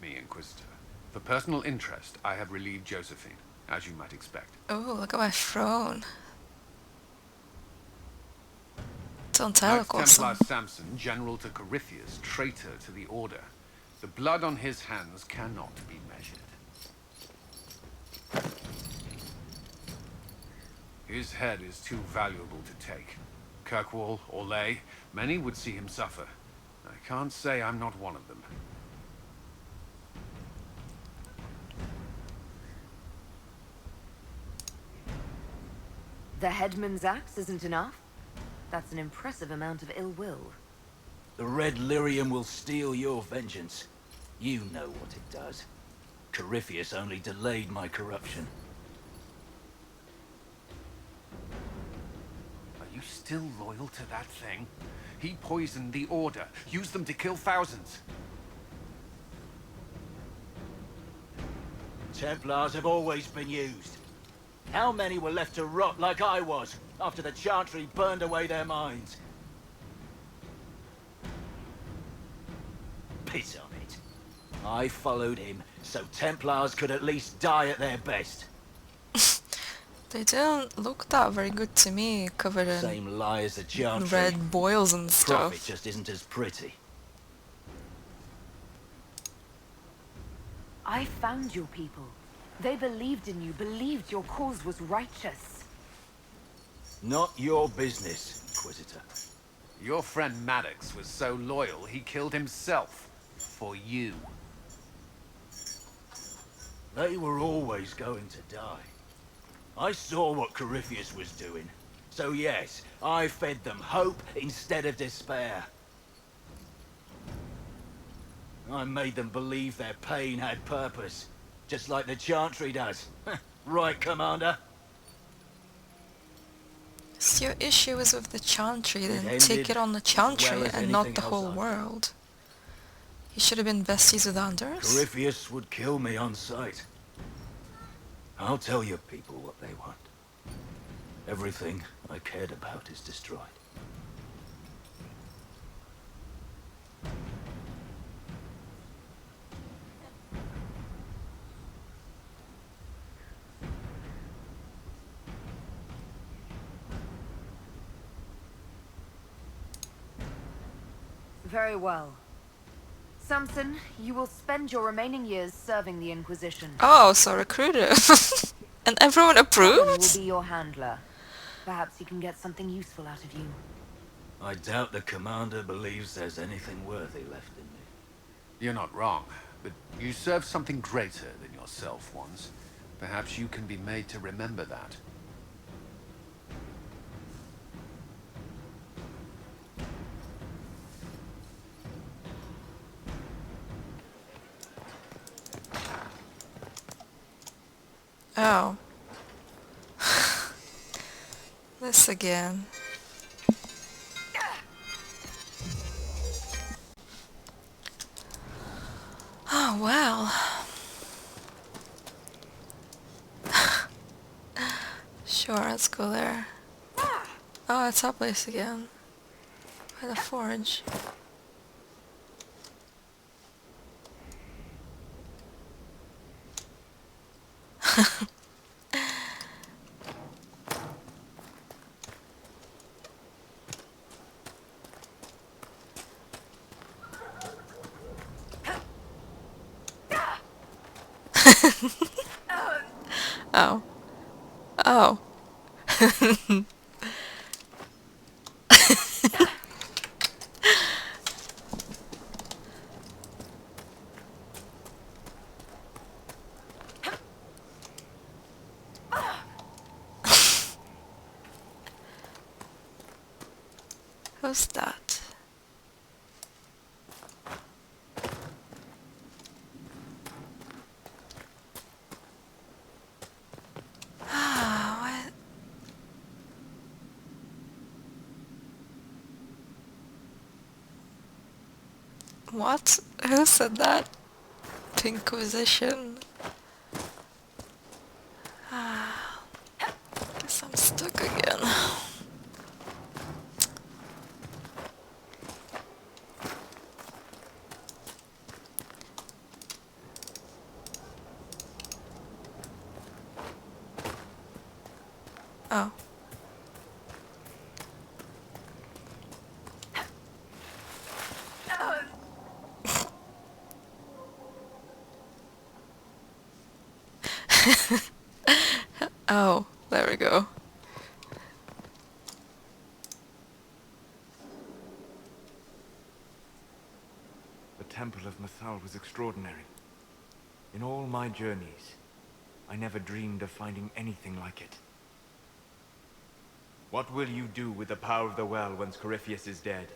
me, Inquisitor. For personal interest, I have relieved Josephine, as you might expect. Oh, look at my throne. Don't tell, Knights look Templar awesome. Samson, general to Corypheus, traitor to the Order. The blood on his hands cannot be measured. His head is too valuable to take. Kirkwall or Lay, many would see him suffer. I can't say I'm not one of them. The headman's axe isn't enough? That's an impressive amount of ill will. The Red Lyrium will steal your vengeance. You know what it does. Corypheus only delayed my corruption. Are you still loyal to that thing? He poisoned the Order, used them to kill thousands. Templars have always been used. How many were left to rot like I was, after the Chantry burned away their minds? Piss on it. I followed him, so Templars could at least die at their best. They didn't look that very good to me, covered in Same lie as the Chantry. red boils and Profit stuff. just isn't as pretty. I found your people. They believed in you, believed your cause was righteous. Not your business, Inquisitor. Your friend Maddox was so loyal, he killed himself. For you. They were always going to die. I saw what Corypheus was doing. So yes, I fed them hope instead of despair. I made them believe their pain had purpose. Just like the Chantry does. Right, Commander? So your issue is with the Chantry, then ended take it on the Chantry well as and not anything the else whole I've world. You should have been besties with Anders. Corypheus would kill me on sight. I'll tell your people what they want. Everything I cared about is destroyed. Very well. Samson, you will spend your remaining years serving the Inquisition. Oh, so recruited. And everyone Common will approves? be your handler. Perhaps he can get something useful out of you. I doubt the Commander believes there's anything worthy left in me. You're not wrong, but you served something greater than yourself once. Perhaps you can be made to remember that. Oh. This again. Oh, well. Sure, let's go there. Oh, it's our place again. By the forge. Oh. Oh. Who's that? Ah, what? Who said that? Inquisition. Ah, guess I'm stuck again. Oh. Oh, there we go. The Temple of Mythal was extraordinary. In all my journeys, I never dreamed of finding anything like it. What will you do with the power of the well once Corypheus is dead?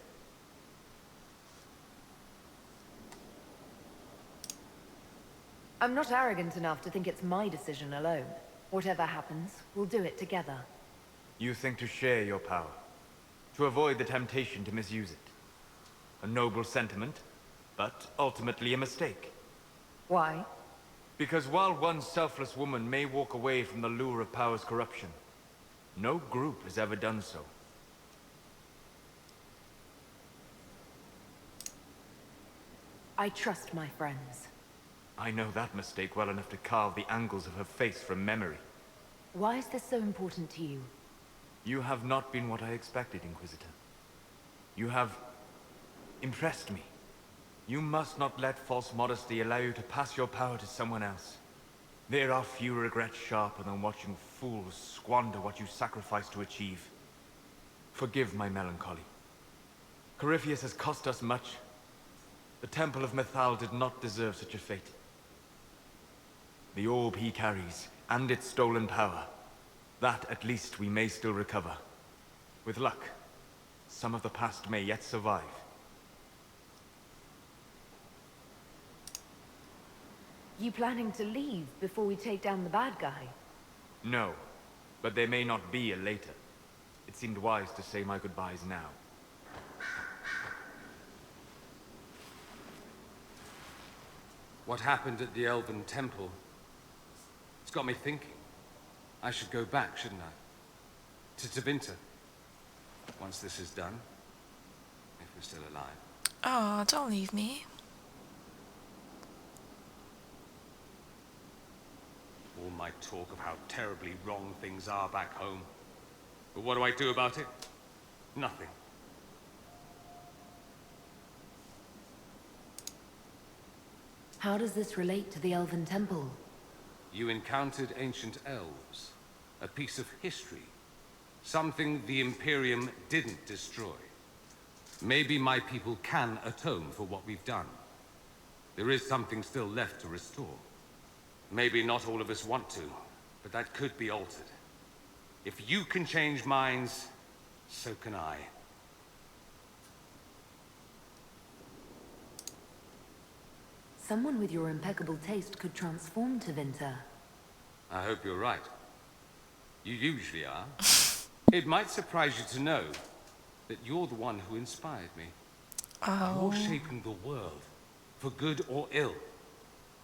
I'm not arrogant enough to think it's my decision alone. Whatever happens, we'll do it together. You think to share your power, to avoid the temptation to misuse it. A noble sentiment, but ultimately a mistake. Why? Because while one selfless woman may walk away from the lure of power's corruption, no group has ever done so. I trust my friends. I know that mistake well enough to carve the angles of her face from memory. Why is this so important to you? You have not been what I expected, Inquisitor. You have impressed me. You must not let false modesty allow you to pass your power to someone else. There are few regrets sharper than watching fools squander what you sacrificed to achieve. Forgive my melancholy. Corypheus has cost us much. The Temple of Mythal did not deserve such a fate. The orb he carries, and its stolen power, that at least we may still recover. With luck, some of the past may yet survive. You planning to leave before we take down the bad guy? No, but there may not be a later. It seemed wise to say my goodbyes now. What happened at the Elven Temple? It's got me thinking. I should go back, shouldn't I? To Tevinter. Once this is done. If we're still alive. Oh, don't leave me. All my talk of how terribly wrong things are back home. But what do I do about it? Nothing. How does this relate to the Elven Temple? You encountered ancient elves. A piece of history. Something the Imperium didn't destroy. Maybe my people can atone for what we've done. There is something still left to restore. Maybe not all of us want to, but that could be altered. If you can change minds, so can I. Someone with your impeccable taste could transform Tevinter. I hope you're right. You usually are. It might surprise you to know that you're the one who inspired me. Oh. You're shaping the world, for good or ill.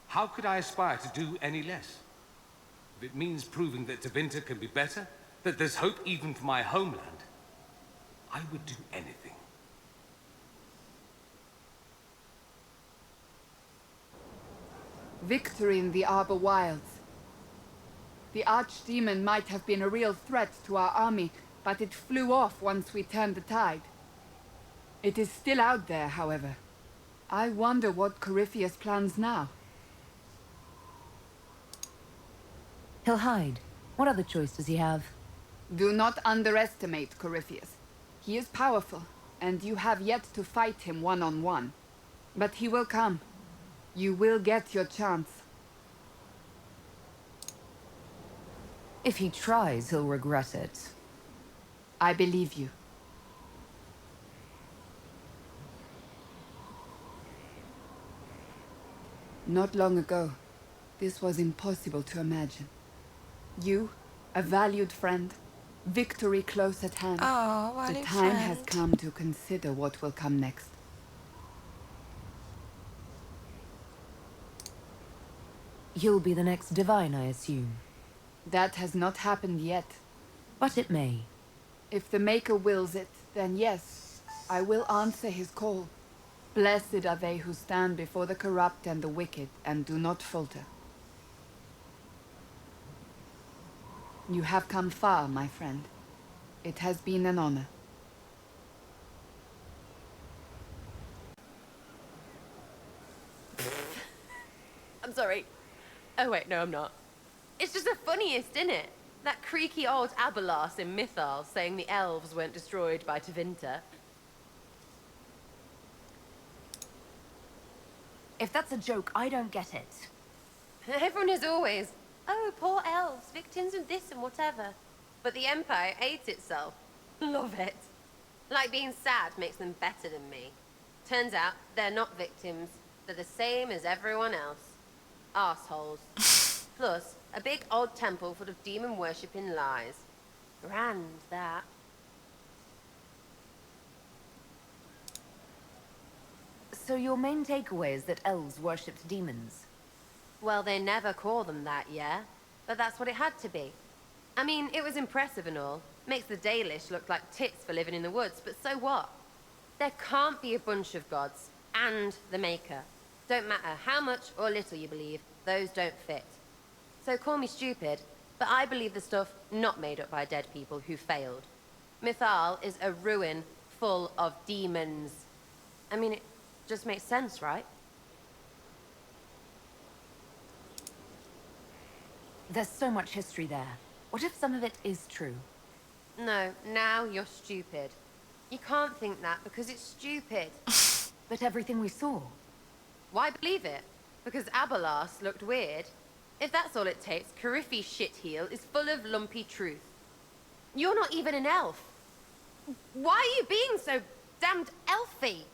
How could I aspire to do any less? If it means proving that Tevinter can be better, that there's hope even for my homeland, I would do anything. Victory in the Arbor Wilds. The Archdemon might have been a real threat to our army, but it flew off once we turned the tide. It is still out there, however. I wonder what Corypheus plans now. He'll hide. What other choice does he have? Do not underestimate Corypheus. He is powerful, and you have yet to fight him one-on-one. But he will come. You will get your chance. If he tries, he'll regret it. I believe you. Not long ago, this was impossible to imagine. You, a valued friend, victory close at hand. Oh, The valued time has friend. come to consider what will come next. You'll be the next divine, I assume. That has not happened yet. But it may. If the Maker wills it, then yes, I will answer his call. Blessed are they who stand before the corrupt and the wicked and do not falter. You have come far, my friend. It has been an honor. I'm sorry. Oh wait, no I'm not. It's just the funniest, isn't it? That creaky old Abelas in Mythal saying the elves weren't destroyed by Tevinter. If that's a joke, I don't get it. Everyone is always, oh, poor elves, victims of this and whatever. But the Empire hates itself. Love it. Like being sad makes them better than me. Turns out they're not victims. They're the same as everyone else. Arseholes. Plus, a big old temple full of demon-worshipping lies. Grand, that. So your main takeaway is that elves worshipped demons? Well, they never call them that, yeah? But that's what it had to be. I mean, it was impressive and all. Makes the Dalish look like tits for living in the woods, but so what? There can't be a bunch of gods, and the Maker. Don't matter how much or little you believe, those don't fit. So call me stupid, but I believe the stuff not made up by dead people who failed. Mythal is a ruin full of demons. I mean, it just makes sense, right? There's so much history there. What if some of it is true? No, now you're stupid. You can't think that because it's stupid. But everything we saw. Why believe it? Because Abelas looked weird? If that's all it takes, Carifi's shitheel is full of lumpy truth. You're not even an elf. Why are you being so damned elfy?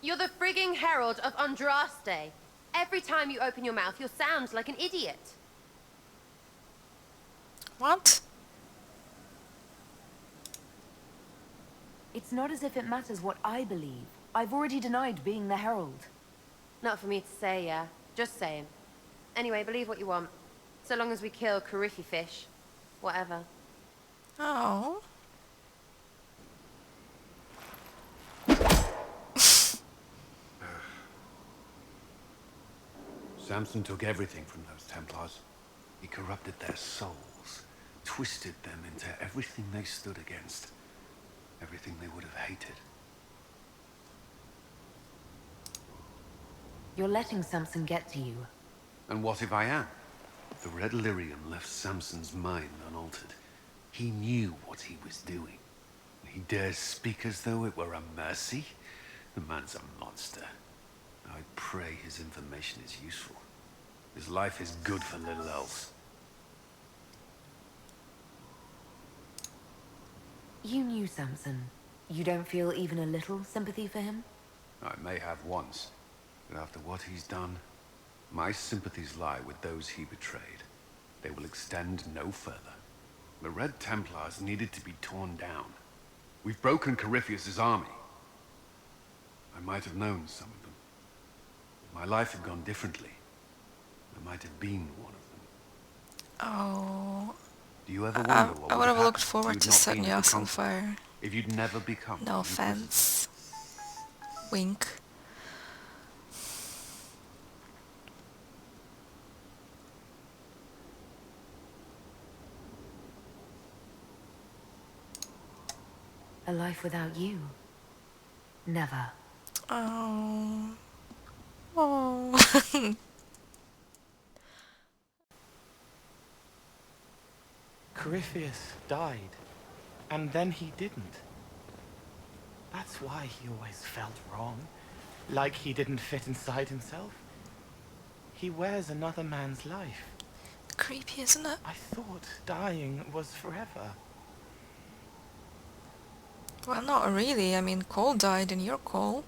You're the frigging herald of Andraste. Every time you open your mouth, you'll sound like an idiot. What? It's not as if it matters what I believe. I've already denied being the herald. Not for me to say, yeah. Just saying. Anyway, believe what you want. So long as we kill Carifi fish. Whatever. Oh. Samson took everything from those Templars. He corrupted their souls, twisted them into everything they stood against, everything they would have hated. You're letting Samson get to you. And what if I am? The Red Lyrium left Samson's mind unaltered. He knew what he was doing. He dares speak as though it were a mercy? The man's a monster. I pray his information is useful. His life is good for little elves. You knew Samson. You don't feel even a little sympathy for him? I may have once, but after what he's done, my sympathies lie with those he betrayed. They will extend no further. The Red Templars needed to be torn down. We've broken Carifius's army. I might have known some of them. My life had gone differently. I might have been one of them. Oh. Do you ever wonder what I would have happened looked if forward you'd to not setting been your at the ass on conflict? fire. If you'd never become No an Inquisitor? offense. Wink. A life without you? Never. Oh. Oh. Carifius died, and then he didn't. That's why he always felt wrong, like he didn't fit inside himself. He wears another man's life. Creepy, isn't it? I thought dying was forever. Well, not really. I mean, Cole died and you're Cole.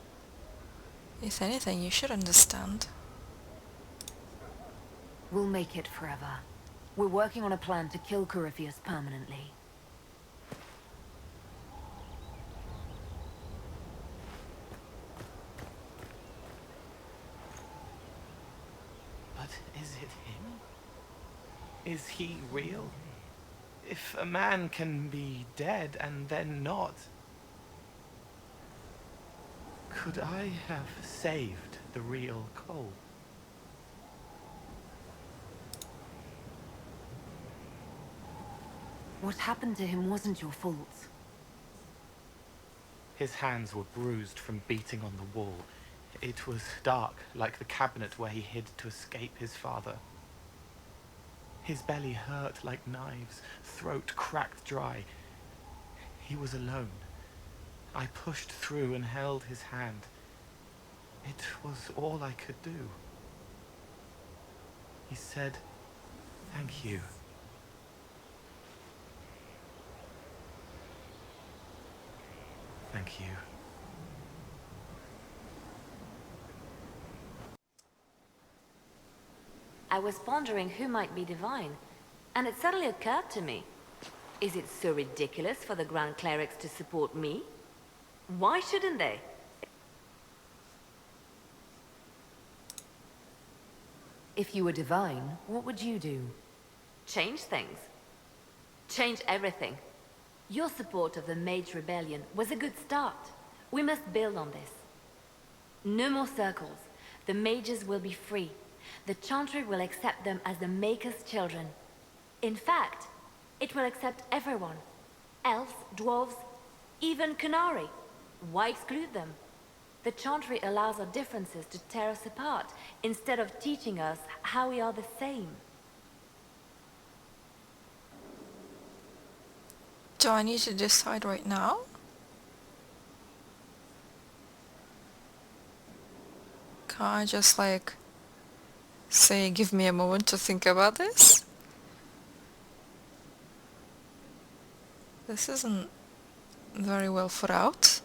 If anything, you should understand. We'll make it forever. We're working on a plan to kill Carifius permanently. But is it him? Is he real? If a man can be dead and then not, could I have saved the real Cole? What happened to him wasn't your fault. His hands were bruised from beating on the wall. It was dark, like the cabinet where he hid to escape his father. His belly hurt like knives, throat cracked dry. He was alone. I pushed through and held his hand. It was all I could do. He said, "Thank you." Thank you. I was pondering who might be divine, and it suddenly occurred to me. Is it so ridiculous for the Grand Clerics to support me? Why shouldn't they? If you were divine, what would you do? Change things. Change everything. Your support of the Mage Rebellion was a good start. We must build on this. No more circles. The mages will be free. The Chantry will accept them as the Maker's children. In fact, it will accept everyone. Elves, dwarves, even Canary. Why exclude them? The Chantry allows our differences to tear us apart, instead of teaching us how we are the same. Do I need to decide right now? Can I just like say, give me a moment to think about this? This isn't very well thought out.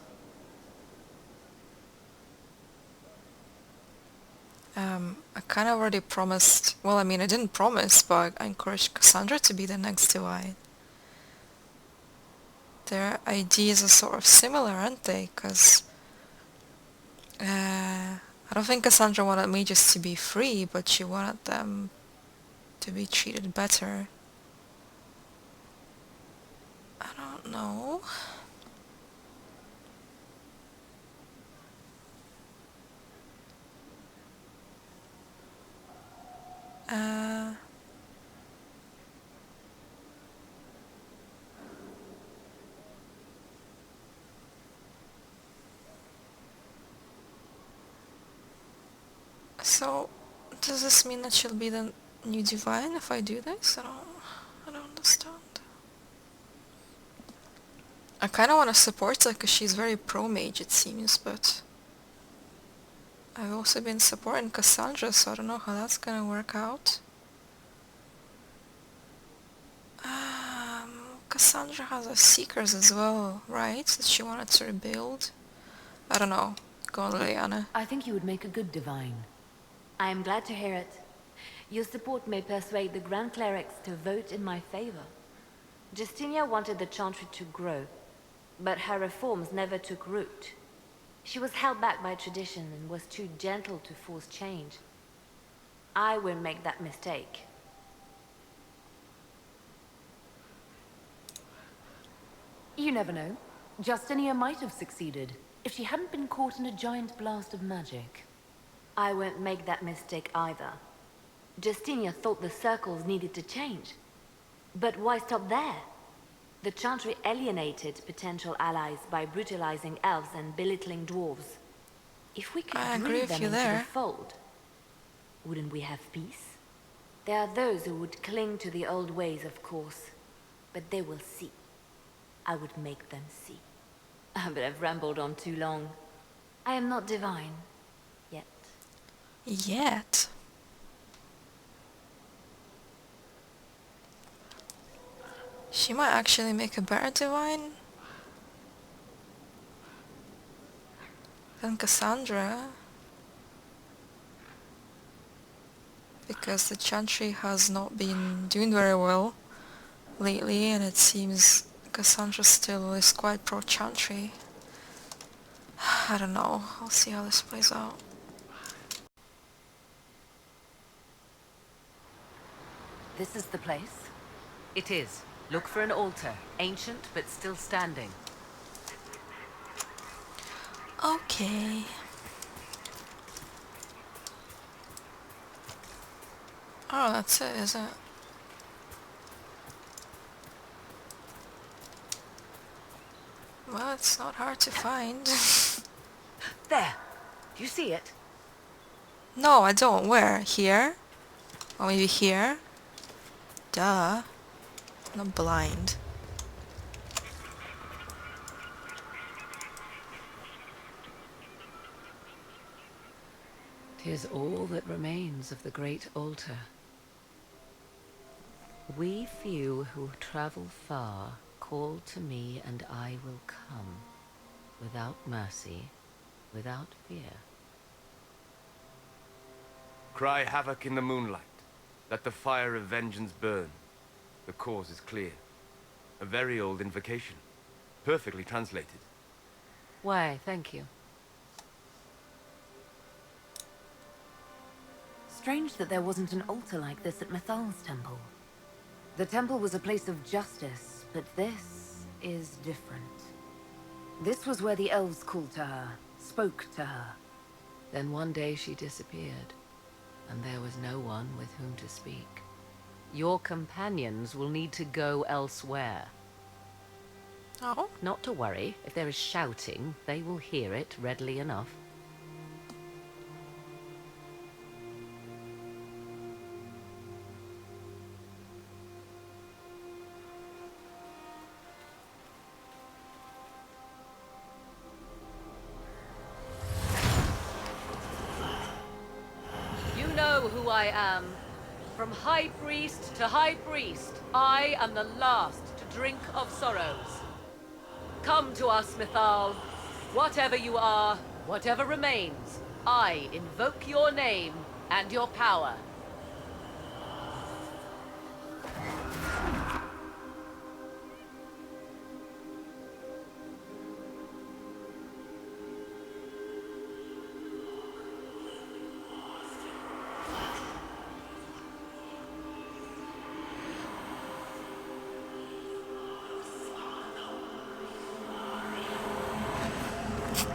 I kind of already promised, well, I mean, I didn't promise, but I encouraged Cassandra to be the next divine. Their ideas are sort of similar, aren't they? Because I don't think Cassandra wanted mages to be free, but she wanted them to be treated better. I don't know. So, does this mean that she'll be the new divine if I do this? I don't understand. I kind of want to support her because she's very pro-mage, it seems, but I've also been supporting Cassandra, so I don't know how that's gonna work out. Cassandra has her Seekers as well, right? That she wanted to rebuild. I don't know. Go on, Liliana. I think you would make a good divine. I am glad to hear it. Your support may persuade the Grand Clerics to vote in my favor. Justinia wanted the Chantry to grow, but her reforms never took root. She was held back by tradition and was too gentle to force change. I won't make that mistake. You never know. Justinia might have succeeded if she hadn't been caught in a giant blast of magic. I won't make that mistake either. Justinia thought the circles needed to change. But why stop there? The Chantry alienated potential allies by brutalizing elves and belittling dwarves. If we could bring them into the fold, wouldn't we have peace? There are those who would cling to the old ways, of course, but they will see. I would make them see. But I've rambled on too long. I am not divine. Yet. Yet? She might actually make a better divine than Cassandra. Because the Chantry has not been doing very well lately, and it seems Cassandra still is quite pro-Chantry. I don't know. I'll see how this plays out. This is the place? It is. Look for an altar. Ancient, but still standing. Okay. Oh, that's it, is it? it's not hard to find. There. Do you see it? No, I don't. Where? Here? Or maybe here? Duh. I'm not blind. "'Tis all that remains of the great altar. We few who travel far call to me, and I will come, without mercy, without fear." Cry havoc in the moonlight. Let the fire of vengeance burn. The cause is clear. A very old invocation. Perfectly translated. Why, thank you. Strange that there wasn't an altar like this at Mythal's temple. The temple was a place of justice, but this is different. This was where the elves called to her, spoke to her. Then one day she disappeared, and there was no one with whom to speak. Your companions will need to go elsewhere. Oh? Not to worry, if there is shouting, they will hear it readily enough. You know who I am. From High Priest to High Priest, I am the last to drink of sorrows. Come to us, Mythal. Whatever you are, whatever remains, I invoke your name and your power.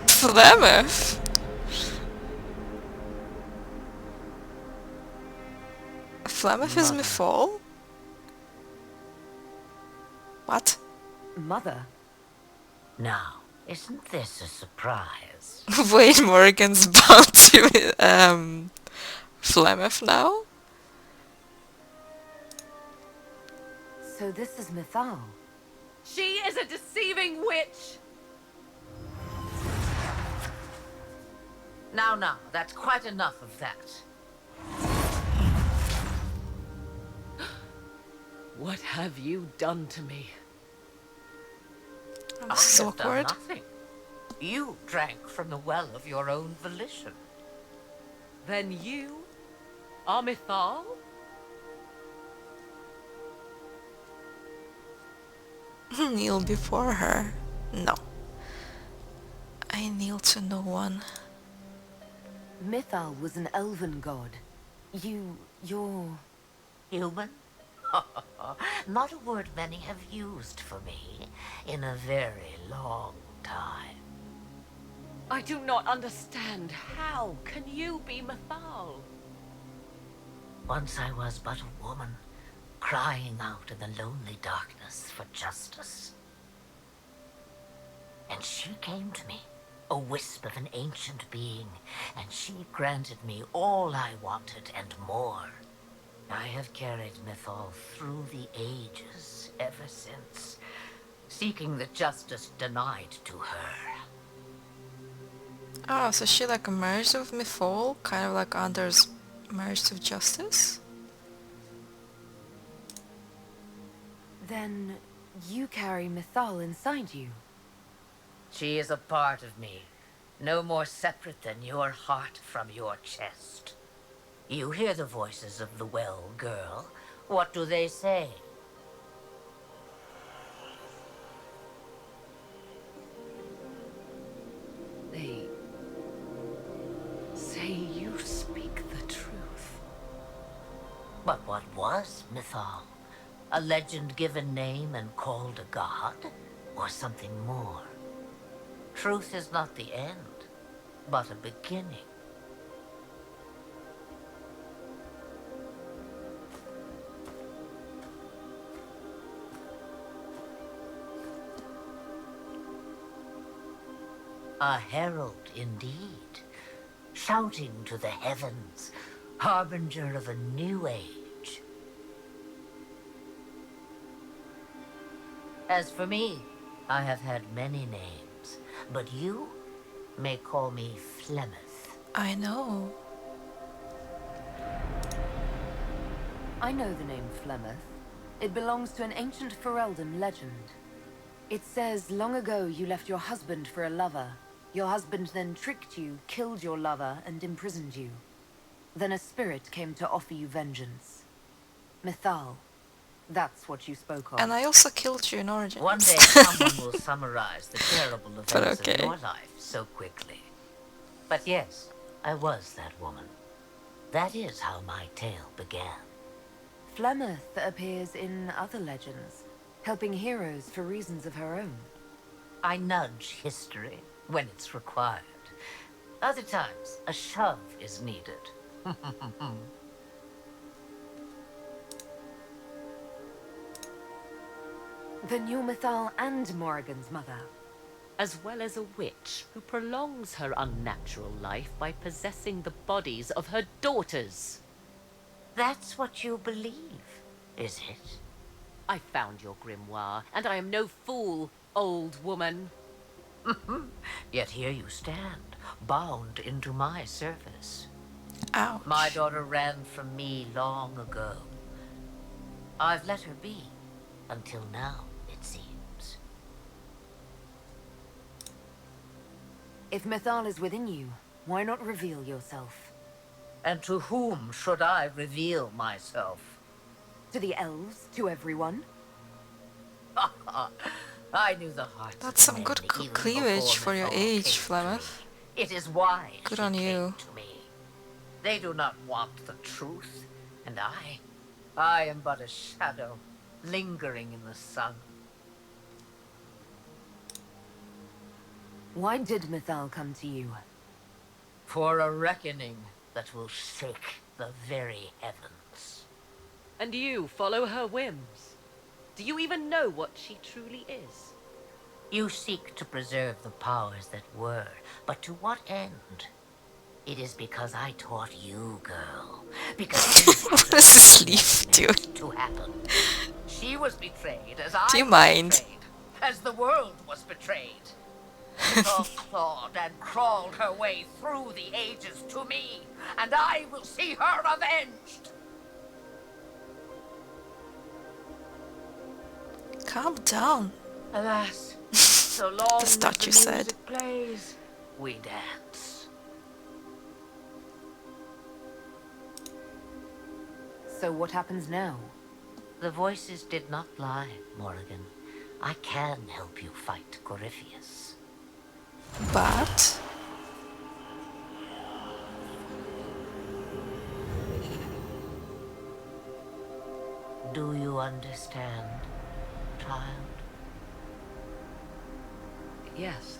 Flemeth? Flemeth is Mythal? What? Mother? Now, isn't this a surprise? Wait, Morrigan's bound to Flemeth now? So this is Mythal. She is a deceiving witch! Now, that's quite enough of that. What have you done to me? This is I have done awkward. nothing. You drank from the well of your own volition. Then you are Mythal? Kneel before her. No. I kneel to no one. Mythal was an elven god. You're... Human? Not a word many have used for me in a very long time. I do not understand. How can you be Mythal? Once I was but a woman, crying out in the lonely darkness for justice. And she came to me, a wisp of an ancient being, and she granted me all I wanted and more. I have carried Mythal through the ages ever since, seeking the justice denied to her. Oh, so she like merged with Mythal? Kind of like Anders merged with Justice? Then you carry Mythal inside you. She is a part of me, no more separate than your heart from your chest. You hear the voices of the well, girl. What do they say? They say you speak the truth. But what was Mythal? A legend given name and called a god? Or something more? Truth is not the end, but a beginning. A herald indeed, shouting to the heavens, harbinger of a new age. As for me, I have had many names, but you may call me Flemeth. I know. I know the name Flemeth. It belongs to an ancient Ferelden legend. It says long ago you left your husband for a lover. Your husband then tricked you, killed your lover, and imprisoned you. Then a spirit came to offer you vengeance. Mythal. That's what you spoke of. And I also killed you in Origins. One day someone will summarize the terrible But events okay. of your life so quickly. But yes, I was that woman. That is how my tale began. Flemeth appears in other legends, helping heroes for reasons of her own. I nudge history when it's required. Other times, a shove is needed. Then you're Mythal and Morrigan's mother. As well as a witch who prolongs her unnatural life by possessing the bodies of her daughters. That's what you believe, is it? I found your grimoire, and I am no fool, old woman. Yet here you stand, bound into my service. Ouch. My daughter ran from me long ago. I've let her be, until now, it seems. If Mythal is within you, why not reveal yourself? And to whom should I reveal myself? To the elves? To everyone? I knew the hearts That's of some men good even cleavage before for your Mythal age, came to Flemeth. me. It is why Good she on came you. to me. They do not want the truth, and I am but a shadow, lingering in the sun. Why did Mythal come to you? For a reckoning that will shake the very heavens. And you follow her whims. Do you even know what she truly is? You seek to preserve the powers that were, but to what end? It is because I taught you, girl. Because What does this leaf do? to happen. She was betrayed as Do you I was mind? betrayed, as the world was betrayed. Mythal clawed and crawled her way through the ages to me, and I will see her avenged. Calm down. Alas, so long The as statue the said. music plays, we dance. So what happens now? The voices did not lie, Morrigan. I can help you fight Corypheus. But Do you understand, child? Yes.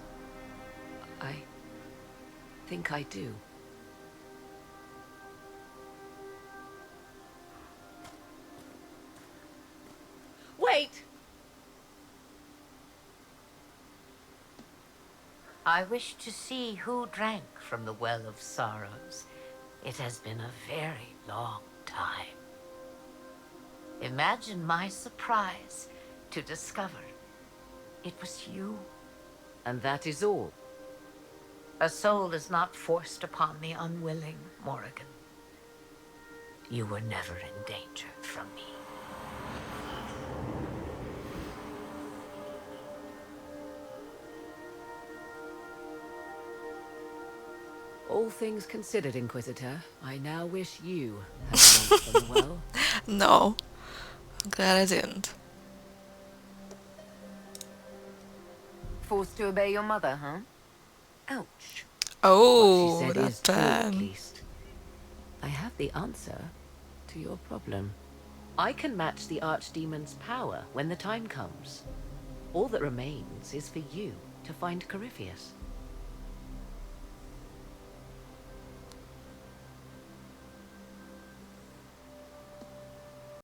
I think I do. Wait! I wish to see who drank from the Well of Sorrows. It has been a very long time. Imagine my surprise to discover it was you. And that is all. A soul is not forced upon the unwilling, Morrigan. You were never in danger from me. All things considered, Inquisitor, I now wish you had drunk from the well. no. I'm glad I didn't. Forced to obey your mother, huh? Ouch. Oh, What she said that is true, at plan. least. I have the answer to your problem. I can match the Archdemon's power when the time comes. All that remains is for you to find Corypheus.